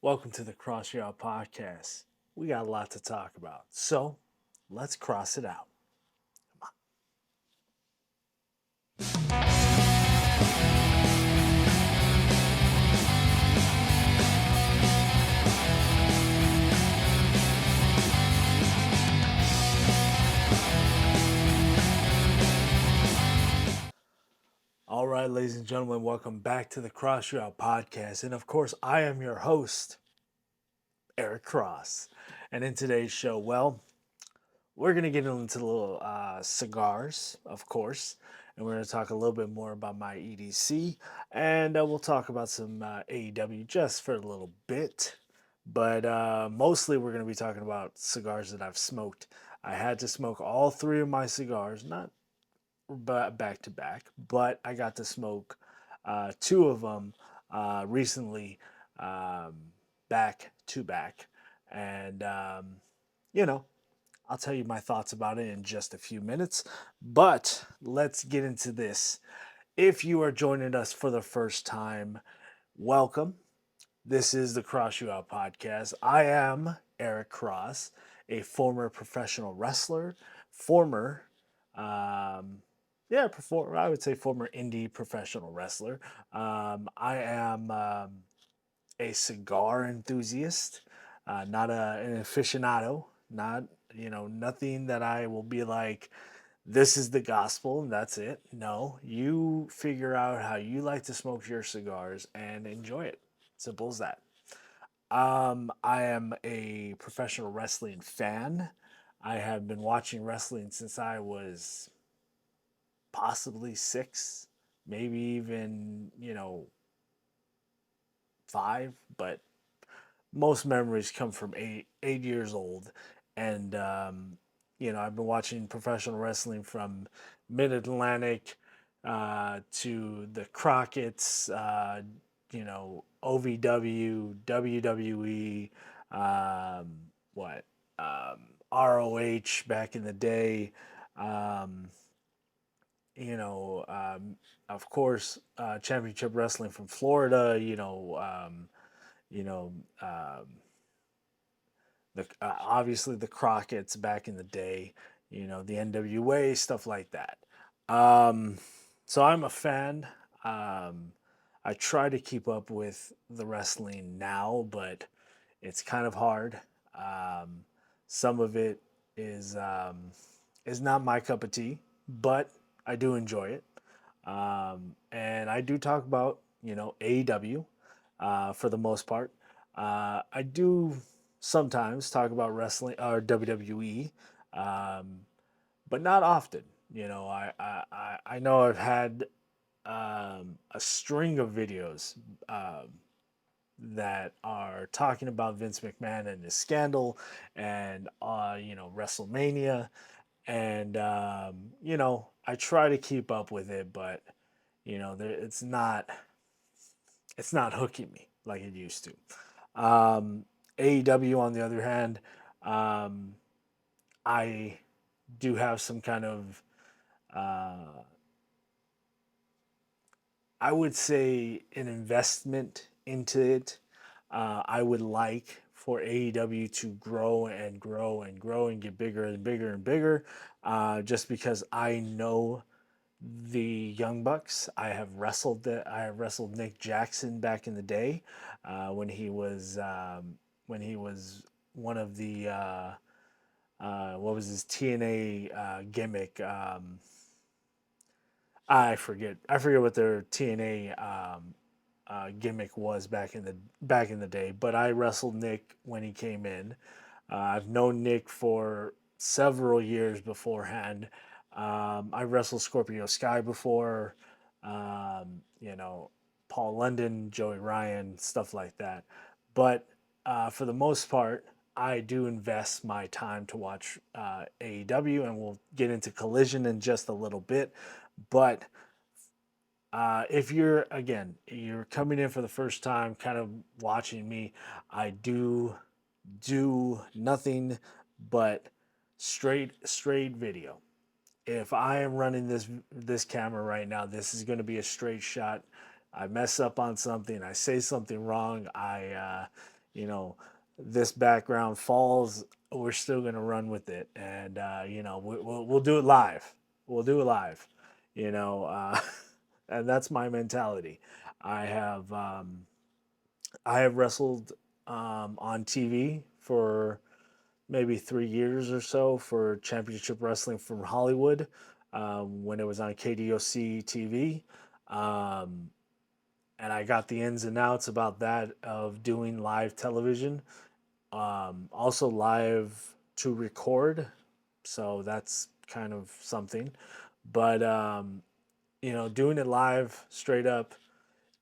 Welcome to the Cross Out Podcast. We got a lot to talk about, so let's cross it out. All right, ladies and gentlemen, welcome back to the Cross Out Podcast. And of course, I am your host, Eric Cross. And in today's show, we're going to get into the little cigars, of course. And we're going to talk a little bit more about my EDC. And we'll talk about some AEW just for a little bit. But mostly we're going to be talking about cigars that I've smoked. I had to smoke all three of my cigars, not back to back, but I got to smoke two of them recently, um, back to back. And, you know, I'll tell you my thoughts about it in just a few minutes. But let's get into this. If you are joining us for the first time, welcome. This is the Cross You Out podcast. I am Eric Cross, a former professional wrestler, former, um, I would say former indie professional wrestler. I am a cigar enthusiast, not an aficionado, not, nothing that I will be like, this is the gospel and that's it. No, you figure out how you like to smoke your cigars and enjoy it. Simple as that. I am a professional wrestling fan. I have been watching wrestling since I was possibly six, maybe even, five, but most memories come from 8 years old. And, I've been watching professional wrestling from Mid Atlantic to the Crockett's, OVW, WWE, um, what, ROH back in the day. Um, you know, of course, Championship Wrestling from Florida. You know, the obviously the Crockett's back in the day. The NWA stuff like that. Um, so I'm a fan. Um, I try to keep up with the wrestling now, but it's kind of hard. Um, some of it is is not my cup of tea, but I do enjoy it. And I do talk about AEW for the most part. I do sometimes talk about wrestling or WWE, um, but not often. I know I've had a string of videos that are talking about Vince McMahon and his scandal and WrestleMania, and I try to keep up with it, but it's not hooking me like it used to. AEW, on the other hand, um, I do have some kind of, uh, I would say, an investment into it. I would like for AEW to grow and grow and grow and get bigger and bigger and bigger, just because I know the Young Bucks. I have wrestled Nick Jackson back in the day, when he was one of the what was his TNA gimmick. I forget what their TNA gimmick was back in the day. But I wrestled Nick when he came in. I've known Nick for several years beforehand. I wrestled Scorpio Sky before, Paul London, Joey Ryan, stuff like that. But for the most part, I do invest my time to watch AEW, and we'll get into Collision in just a little bit. But if you're coming in for the first time, kind of watching me, I do nothing but straight video. If I am running this camera right now, this is going to be a straight shot. I mess up on something, I say something wrong, you know, this background falls, we're still gonna run with it, and we'll do it live. We'll do it live, you know, and that's my mentality. I have I have wrestled on TV for maybe 3 years or so for Championship Wrestling from Hollywood when it was on KDOC TV. Um, and I got the ins and outs about that of doing live television, also live to record. So that's kind of something. But, doing it live straight up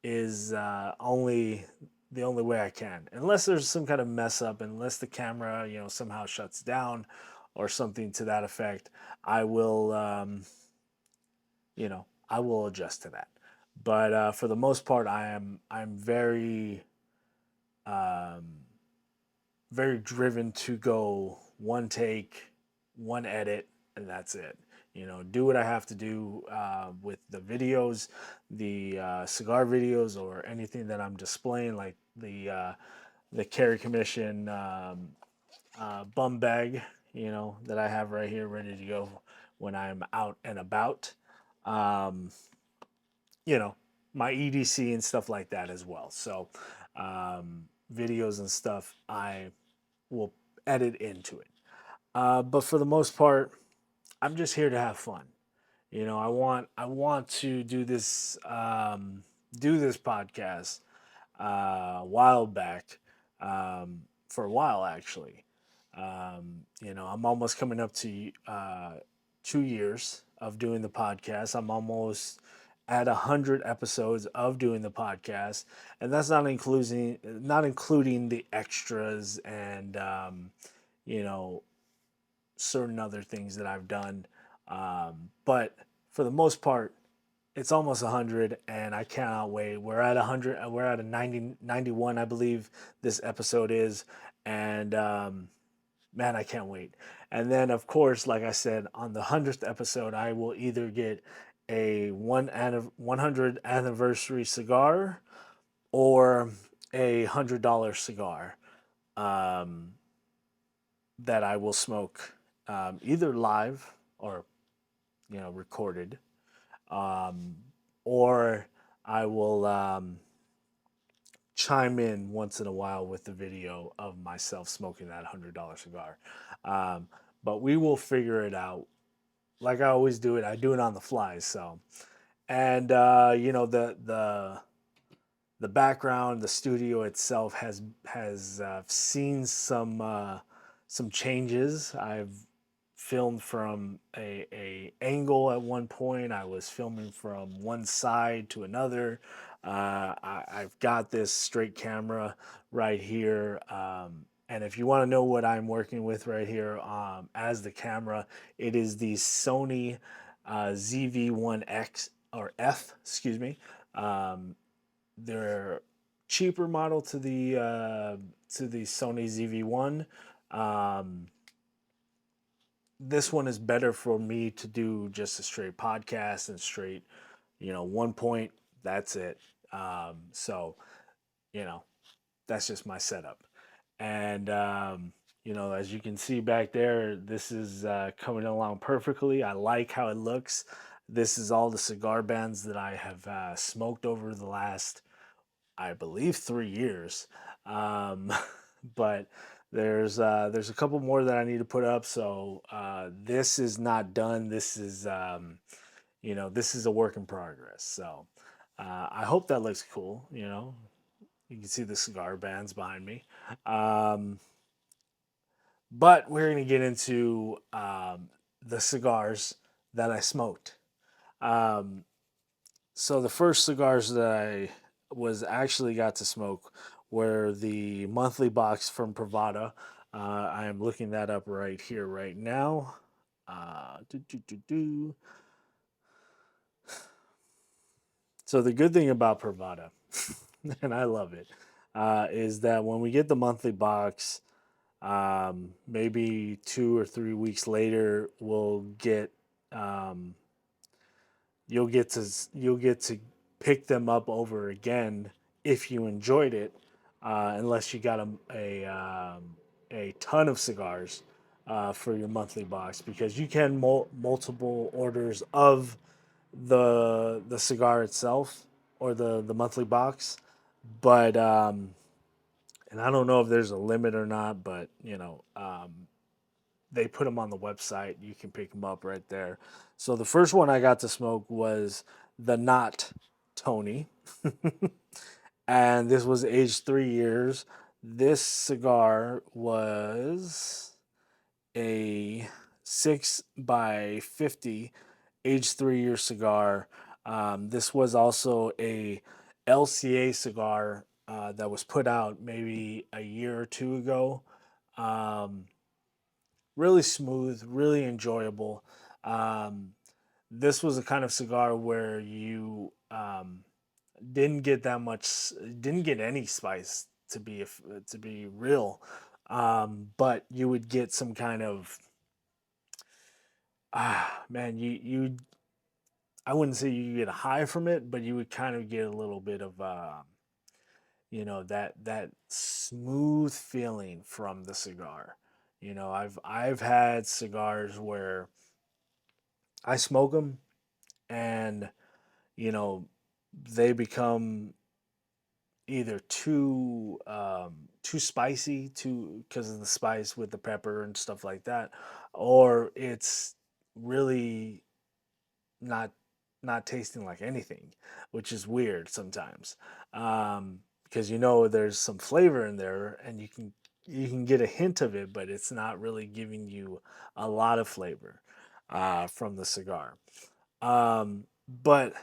is only the only way I can, unless there's some kind of mess up, unless the camera, somehow shuts down or something to that effect. I will, I will adjust to that. But for the most part, I'm um, very driven to go one take, one edit, and that's it. Do what I have to do with the videos, the cigar videos, or anything that I'm displaying, like the carry commission bum bag, that I have right here, ready to go when I'm out and about. Um, you know, my EDC and stuff like that as well. So, videos and stuff, I will edit into it. But for the most part, I'm just here to have fun. I want to do this podcast a while back, for a while actually. I'm almost coming up to 2 years of doing the podcast. I'm almost at 100 episodes of doing the podcast, and that's not including the extras and you know certain other things that I've done. But for the most part, it's almost 100, and I cannot wait. We're at 100. We're at a 90, 91, I believe this episode is, and man, I can't wait. And then, of course, like I said, on the 100th episode, I will either get a 100 anniversary cigar or $100 cigar um, that I will smoke, either live or recorded, um, or I will chime in once in a while with the video of myself smoking that $100 cigar. Um, but we will figure it out. Like I always do it, I do it on the fly. So, and the background, the studio itself has seen some changes. I've filmed from a angle at one point. I was filming from one side to another. I've got this straight camera right here. And if you want to know what I'm working with right here as the camera, it is the Sony ZV-1X or F, excuse me. Um, they're cheaper model to the Sony ZV-1. Um, this one is better for me to do just a straight podcast and straight, one point. That's it. So, you know, that's just my setup. And, as you can see back there, this is coming along perfectly. I like how it looks. This is all the cigar bands that I have smoked over the last, I believe, 3 years. Um, but there's a couple more that I need to put up. So this is not done. This is a work in progress. So I hope that looks cool. You can see the cigar bands behind me. Um, but we're gonna get into the cigars that I smoked. Um, So the first cigars that I was actually got to smoke were the monthly box from Pravada. I am looking that up right here, right now. Do, do, do, do. So the good thing about Pravada, and I love it, is that when we get the monthly box, maybe 2 or 3 weeks later, um, you'll get to pick them up over again if you enjoyed it unless you got a ton of cigars for your monthly box, because you can multiple orders of the cigar itself or the monthly box, but and I don't know if there's a limit or not, but they put them on the website. You can pick them up right there. So the first one I got to smoke was the Not Tony, and this was aged 3 years. This cigar was a 6 by 50 aged 3 year cigar. This was also a LCA cigar that was put out maybe a year or two ago. Um, really smooth, really enjoyable. Um, this was a kind of cigar where you didn't get that much, didn't get any spice to be real, but you would get some kind of man, you I wouldn't say you get a high from it, but you would kind of get a little bit of that smooth feeling from the cigar. I've had cigars where I smoke them and you know they become either too spicy, too because of the spice with the pepper and stuff like that, or it's really not not tasting like anything, which is weird sometimes. Because there's some flavor in there, and you can get a hint of it, but it's not really giving you a lot of flavor from the cigar. But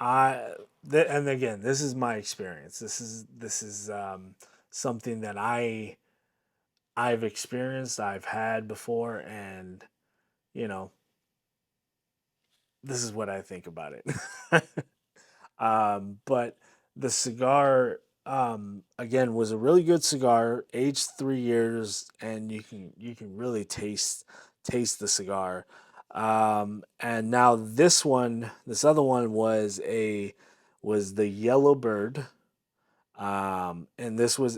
and again, this is my experience. This is something that I've experienced, I've had before, and you know this is what I think about it. But the cigar, again, was a really good cigar, aged 3 years, and you can really taste the cigar. And now this other one was the Yellow Bird, and this was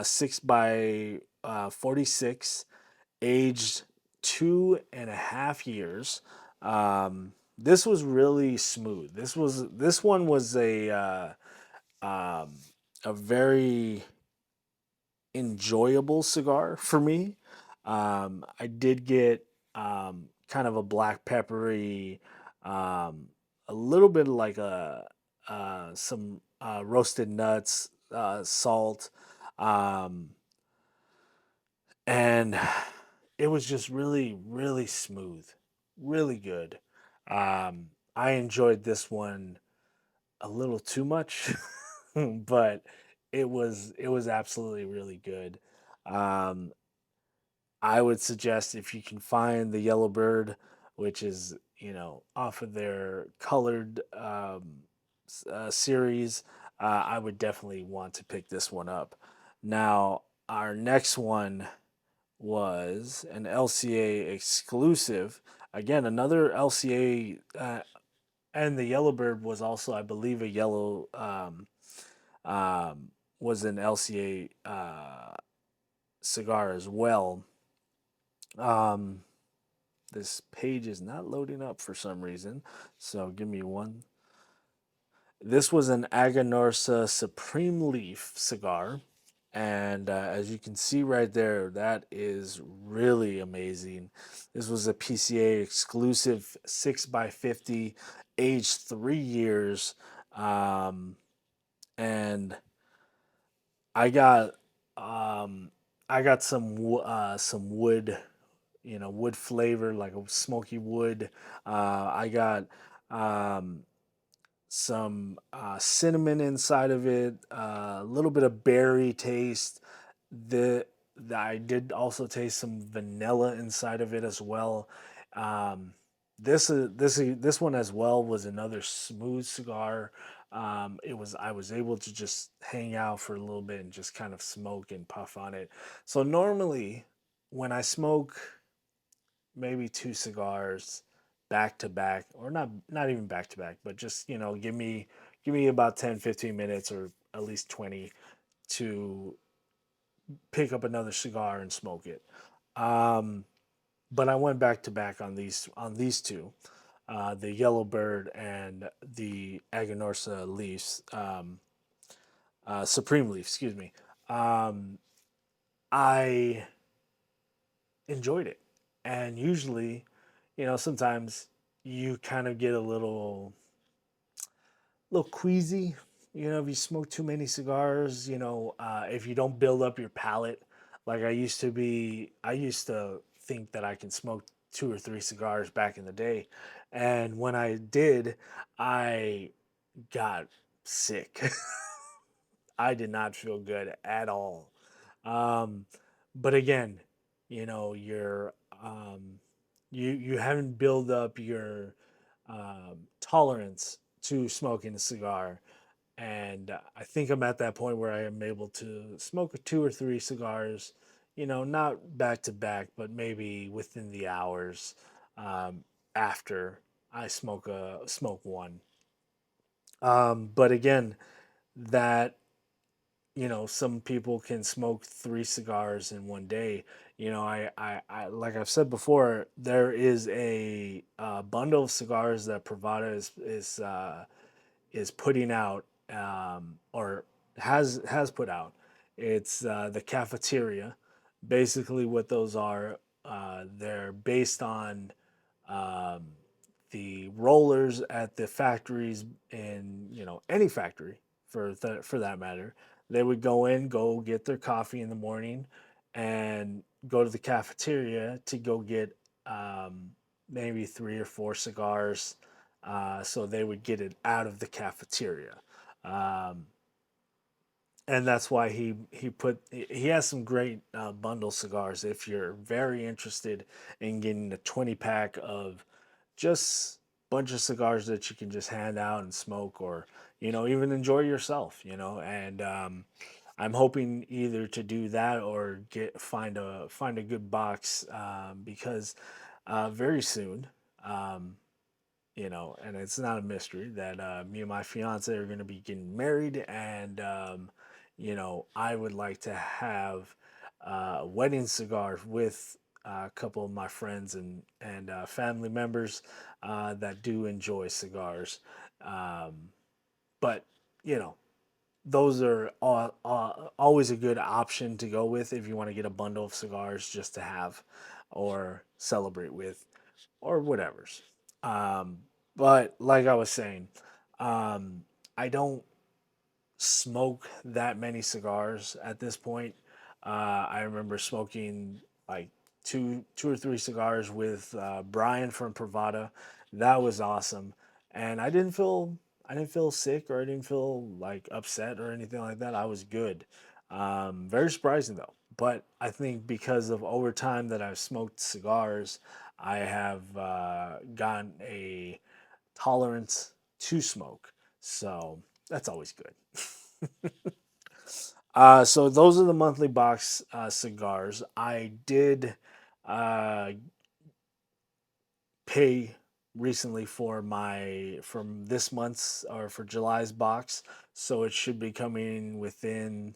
6 by 46, aged 2.5 years. This was really smooth. This one was um, a very enjoyable cigar for me. I did get kind of a black peppery, um, a little bit like a some roasted nuts, salt, um, and it was just really, really smooth, really good. I enjoyed this one a little too much, but it was absolutely really good. Um, I would suggest if you can find the Yellow Bird, which is off of their colored series, I would definitely want to pick this one up. Now, our next one was an LCA exclusive. Again, another LCA, and the Yellowbird was also, I believe, a yellow um, was an LCA cigar as well. Um, this page is not loading up for some reason, so give me one. This was an Aganorsa Supreme Leaf cigar. And as you can see right there, that is really amazing. This was a PCA exclusive 6 by 50, aged 3 years. Um, and I got um, I got some wood, wood flavor, like a smoky wood. I got um, some cinnamon inside of it, a little bit of berry taste. The, I did also taste some vanilla inside of it as well. Um, this one as well was another smooth cigar. It was I was able to just hang out for a little bit and just kind of smoke and puff on it. So normally when I smoke maybe two cigars back to back, or not even back to back, but just give me about 10, 15 minutes, or at least 20 to pick up another cigar and smoke it. Um, but I went back to back on these two, the Yellowbird and the Aganorsa Leafs, Supreme Leaf, excuse me. Um, I enjoyed it, and usually, sometimes you kind of get a little queasy. If you smoke too many cigars, if you don't build up your palate, like I used to think that I can smoke two or three cigars back in the day. And when I did, I got sick. I did not feel good at all. Um, but again, you're you haven't built up your tolerance to smoking a cigar, and I think I'm at that point where I am able to smoke two or three cigars, not back to back, but maybe within the hours after I smoke one. But again, that some people can smoke three cigars in one day. I like I've said before, there is a bundle of cigars that Pravada is putting out, or has put out. It's the cafeteria. Basically, what those are, they're based on um, the rollers at the factories in any factory for that matter. They would go get their coffee in the morning, and go to the cafeteria to go get um, maybe three or four cigars. So they would get it out of the cafeteria. Um, and that's why he has some great bundle cigars. If you're very interested in getting a 20 pack of just bunch of cigars that you can just hand out and smoke, or even enjoy yourself, and I'm hoping either to do that or find a good box, because very soon, um, and it's not a mystery that me and my fiance are going to be getting married, and I would like to have wedding cigars with a couple of my friends and family members that do enjoy cigars. Um, but you know, those are always a good option to go with if you want to get a bundle of cigars just to have or celebrate with or whatever's. Um, but like I was saying, um, I don't smoke that many cigars at this point. I remember smoking like two or three cigars with Brian from Pravada. That was awesome, and I didn't feel sick, or I didn't feel like upset or anything like that. I was good. Very surprising though. But I think because of over time that I've smoked cigars, I have gotten a tolerance to smoke. So that's always good. So those are the monthly box cigars. I did uh, pay recently for my from this month's or for July's box, so it should be coming within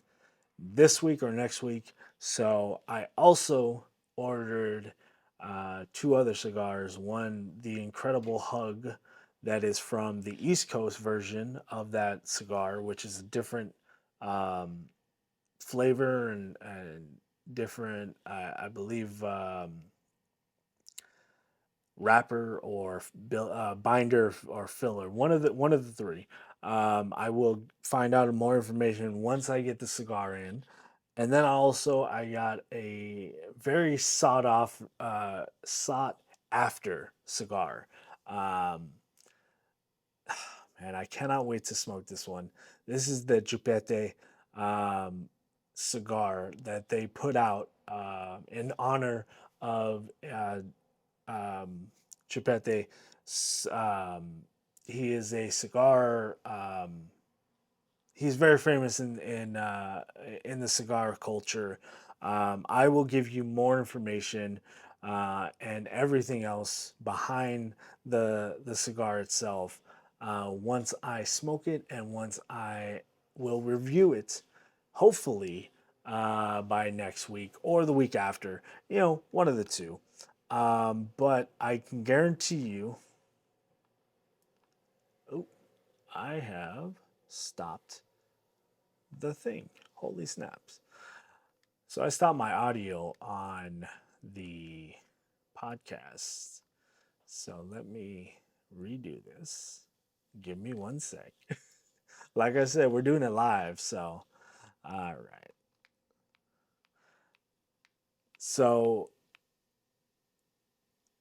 this week or next week. So I also ordered two other cigars. One, the Incredible Hug, that is from the East Coast version of that cigar, which is a different um, flavor and different, I believe, wrapper or binder or filler. One of the three. I will find out more information once I get the cigar in. And then also I got a very sought after cigar. Um, Man, I cannot wait to smoke this one. This is the Chupete um, cigar that they put out in honor of um, Chupete. Um, he is a cigar. He's very famous in the cigar culture. I will give you more information and everything else behind the cigar itself once I smoke it and once I will review it hopefully by next week or the week after. One of the two. But I can guarantee you, oh, I have stopped the thing. Holy snaps. So I stopped my audio on the podcast. So let me redo this. Give me one sec. Like I said, we're doing it live. So, all right. So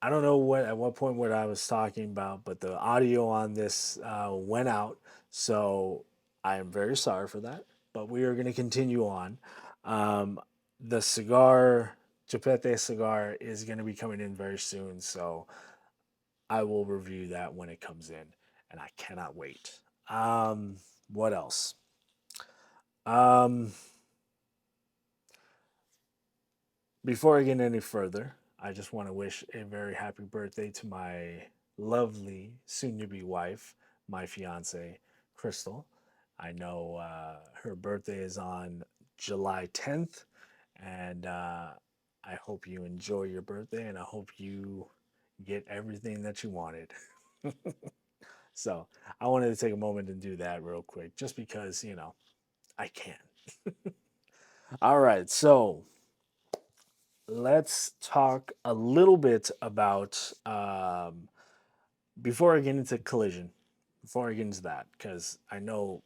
I don't know at what point what I was talking about, but the audio on this went out. So I am very sorry for that. But we are going to continue on. Um, the cigar, Chapete cigar, is going to be coming in very soon. So I will review that when it comes in, and I cannot wait. What else? Um, Before I get any further, I just want to wish a very happy birthday to my lovely soon to be wife, my fiance, Kristal. I know her birthday is on July 10th, and I hope you enjoy your birthday and I hope you get everything that you wanted. So I wanted to take a moment and do that real quick just because, I can. All right, so let's talk a little bit about before I get into collision, before I get into that, because I know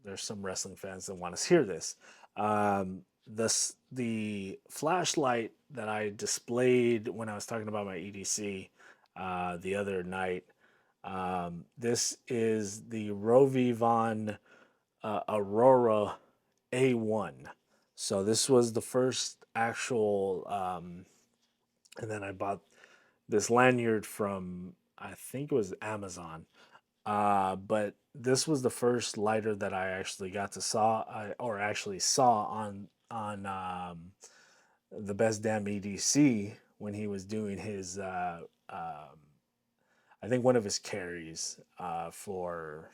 there's some wrestling fans that want to hear this. The flashlight that I displayed when I was talking about my EDC the other night. This is the Rovi Von Aurora A1. So this was the first actual, and then I bought this lanyard from I think it was Amazon. But this was the first lighter that I actually got to saw or actually saw on the best damn EDC when he was doing his I think one of his carries for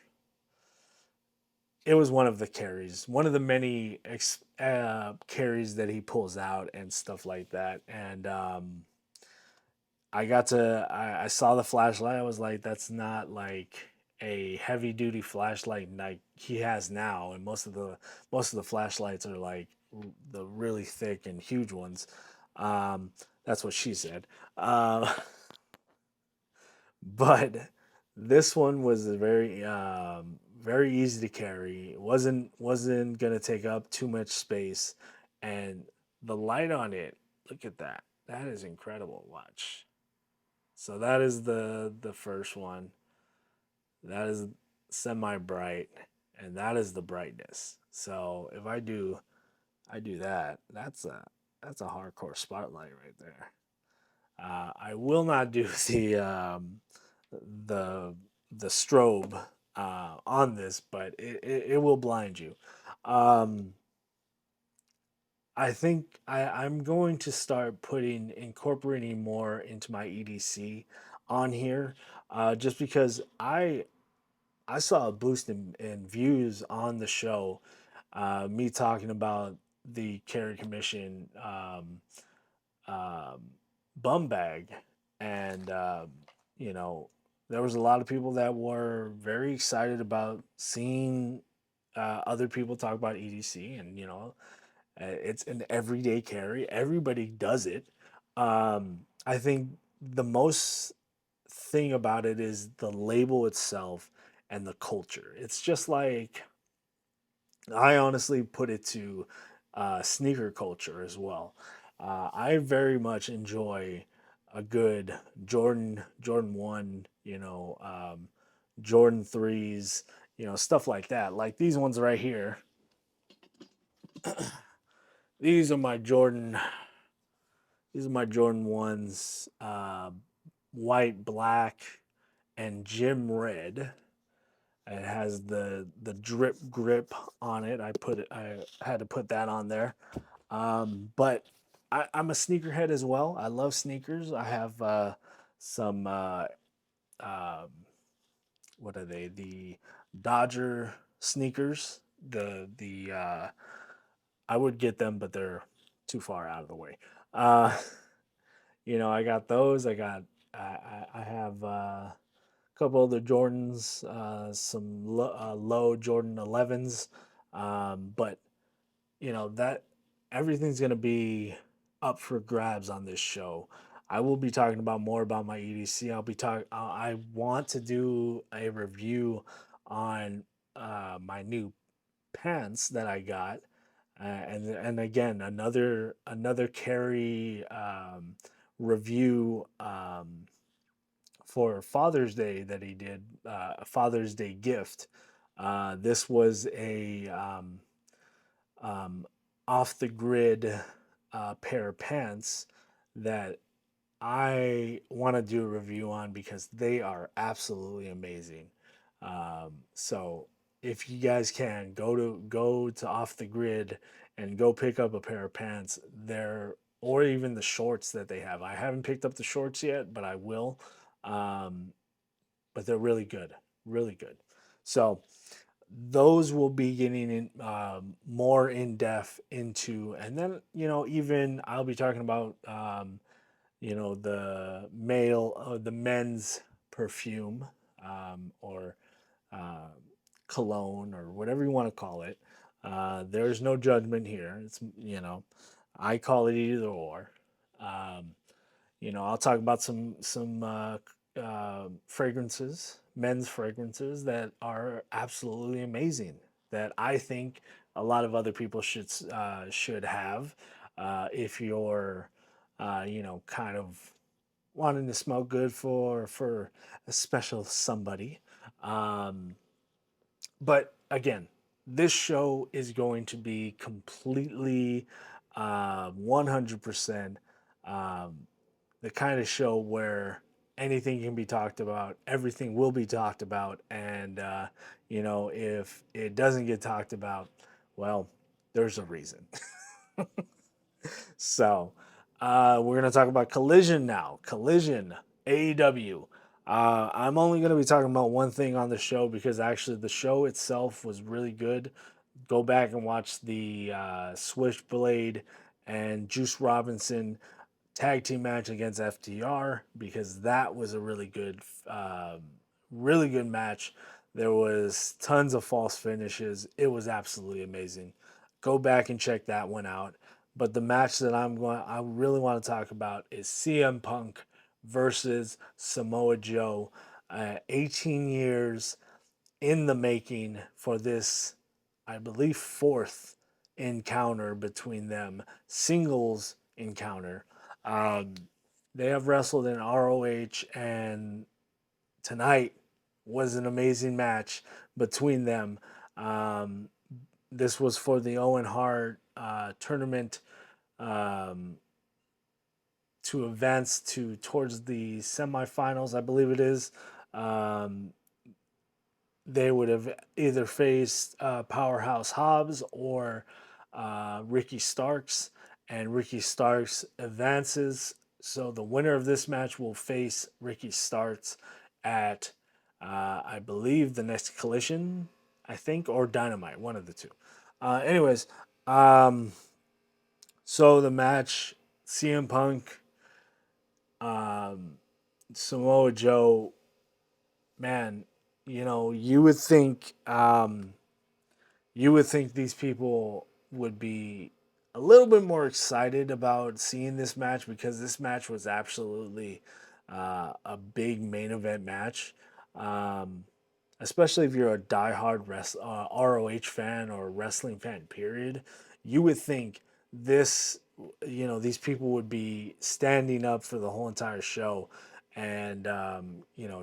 it was one of the carries, one of the many carries that he pulls out and stuff like that. And I saw the flashlight. I was like, that's not like a heavy duty flashlight like he has now. And most of the flashlights are like the really thick and huge ones. That's what she said. Uh, but this one was a very easy to carry. It wasn't gonna take up too much space, and the light on it. Look at that. That is incredible. Watch. So that is the first one. That is semi bright, and that is the brightness. So if I do that. That's a hardcore spotlight right there. I will not do the the strobe on this, but it will blind you. Um, I think I'm going to start putting incorporating more into my EDC on here, just because I saw a boost in views on the show. Me talking about the Carry Commission um, bum bag, and you know there was a lot of people that were very excited about seeing other people talk about EDC, and it's an everyday carry. Everybody does it. I think the most thing about it is the label itself and the culture. It's just like I honestly put it to sneaker culture as well. I very much enjoy a good Jordan 1, Jordan 3s, stuff like that. Like these ones right here. These are my Jordan. These are my Jordan 1s, white, black, and gym red. It has the drip grip on it. I had to put that on there. But I'm a sneakerhead as well. I love sneakers. I have some um, what are they? The Dodger sneakers. The I would get them, but they're too far out of the way. Uh, I got those. I have a couple other Jordans, some low Jordan 11s, but that everything's gonna be up for grabs on this show. I will be talking about more about my EDC. I'll be talking. I want to do a review on my new pants that I got, and again another carry review for Father's Day that he did, a Father's Day gift. This was a um, off the grid pair of pants that I want to do a review on because they are absolutely amazing. So if you guys can go to off the grid and go pick up a pair of pants, there or even the shorts that they have. I haven't picked up the shorts yet, but I will. Um, but they're really good, really good. So those will be getting more in depth into, and then even I'll be talking about the men's perfume, or uh, cologne or whatever you want to call it. There's no judgment here. It's I call it either or. Um, I'll talk about some fragrances, men's fragrances that are absolutely amazing. That I think a lot of other people should have, if you're, kind of wanting to smell good for a special somebody. Um, but again, this show is going to be completely 100% the kind of show where anything can be talked about, everything will be talked about, and if it doesn't get talked about, well, there's a reason. So we're gonna talk about Collision now. Collision AEW. I'm only gonna be talking about one thing on the show because actually the show itself was really good. Go back and watch the Switchblade and Juice Robinson tag team match against FTR because that was a really good match. There was tons of false finishes. It was absolutely amazing. Go back and check that one out. But the match that I really want to talk about is CM Punk versus Samoa Joe. 18 years in the making for this, I believe, fourth encounter between them, singles encounter. Um, they have wrestled in ROH, and tonight was an amazing match between them. Um, this was for the Owen Hart tournament, um, to advance to towards the semifinals, I believe it is. Um, they would have either faced Powerhouse Hobbs or Ricky Starks, and Ricky Starks advances. So the winner of this match will face Ricky Starks at, I believe, the next Collision, I think, or Dynamite, one of the two. Anyways, um, so the match, CM Punk, um, Samoa Joe, man, you would think, these people would be a little bit more excited about seeing this match because this match was absolutely a big main event match. Um, Especially if you're a diehard ROH fan or wrestling fan, period, you would think this, these people would be standing up for the whole entire show and,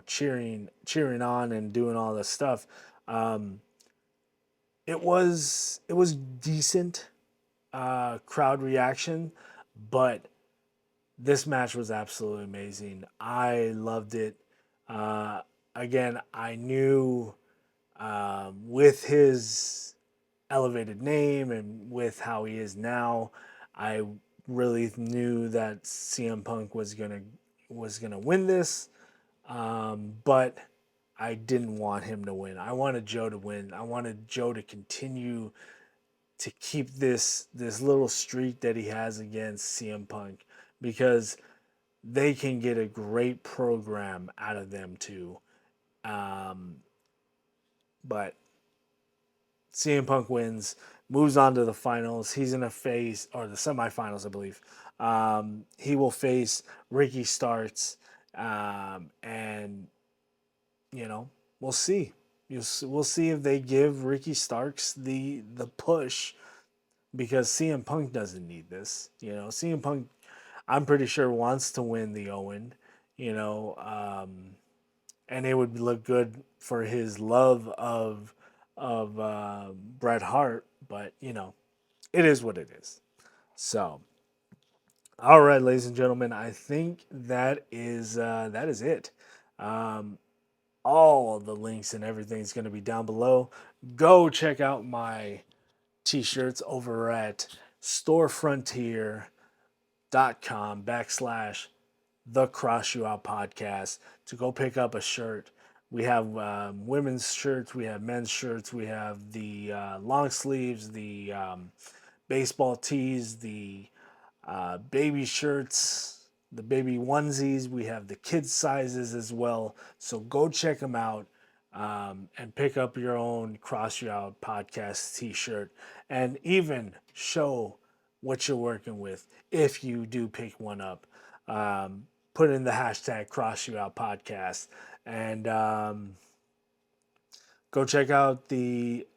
cheering on and doing all this stuff. Um, it was decent crowd reaction, but this match was absolutely amazing. I loved it. Uh, Again, I knew, with his elevated name and with how he is now, I really knew that CM Punk was gonna win this. But I didn't want him to win. I wanted Joe to win. I wanted Joe to continue to keep this little streak that he has against CM Punk, because they can get a great program out of them too. Um, but CM Punk wins, moves on to the finals. He's in a face, or the semifinals, I believe. He will face Ricky Starks, and you know, we'll see. We'll see if they give Ricky Starks the push, because CM Punk doesn't need this. CM Punk, I'm pretty sure, wants to win the Owen. You know, and it would look good for his love of Bret Hart. But it is what it is. So, all right, ladies and gentlemen, I think that is it. Um, all the links and everything is going to be down below. Go check out my t-shirts over at storefrontier.com/ the Cross You Out podcast to go pick up a shirt. We have women's shirts, we have men's shirts, we have the long sleeves, the baseball tees, the baby shirts, the baby onesies. We have the kids sizes as well. So go check them out, and pick up your own Cross You Out podcast t-shirt, and even show what you're working with if you do pick one up. Put in the hashtag Cross You Out podcast, and go check out the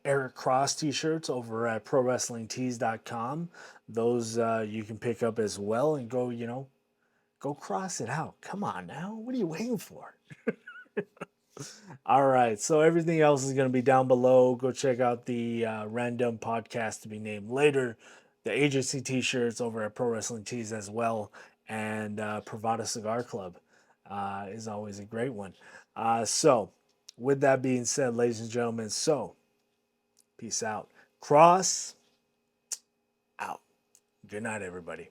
Eric Cross t-shirts over at prowrestlingtees.com. Those you can pick up as well, and go cross it out. Come on now. What are you waiting for? All right. So everything else is going to be down below. Go check out the random podcast to be named later. The agency t-shirts over at Pro Wrestling Tees as well. And Pravada Cigar Club is always a great one. So with that being said, ladies and gentlemen, peace out. Cross out. Good night, everybody.